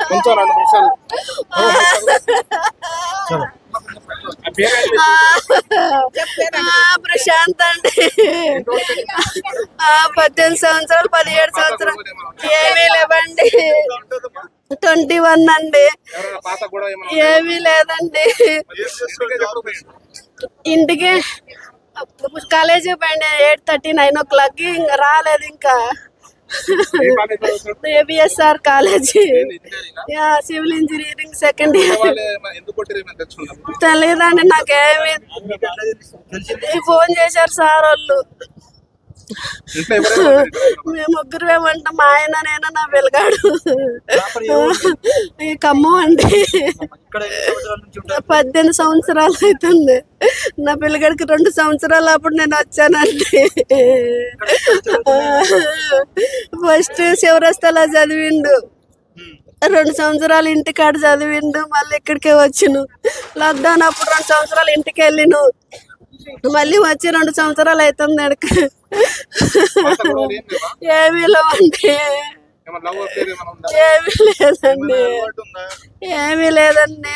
కొంచెం 2 నిమిషాలు ప్రశాంత్ అండి 18 సంవత్సరాలు 17 సంవత్సరాలు ఏమీ లేవండి 21 అండి ఏమీ లేదండి ఇంటికి కాలేజీ పోయింది 8:30 9 o'clock ఇంకా రాలేదు ఇంకా ABSR college civil engineering second year తెలియదండి నాకేమి ఫోన్ చేశారు సార్ వాళ్ళు మేము ముగ్గురు ఏమంటాం మా ఆయన నేను నా పిల్లగాడు ఈ ఖమ్మం అండి 18 సంవత్సరాలు అవుతుంది నా పిల్లగాడికి 2 సంవత్సరాలు అప్పుడు నేను వచ్చానండి ఫస్ట్ శివరస్తలా చదివిండు 2 సంవత్సరాలు ఇంటికాడ చదివిండు మళ్ళీ ఇక్కడికే వచ్చాను లాక్డౌన్ అప్పుడు 2 సంవత్సరాలు ఇంటికి వెళ్ళిను మళ్ళీ వచ్చి 2 సంవత్సరాలు అవుతుంది ఎడక ఏమీ లేవండి ఏమీ లేదండి ఏమీ లేదండి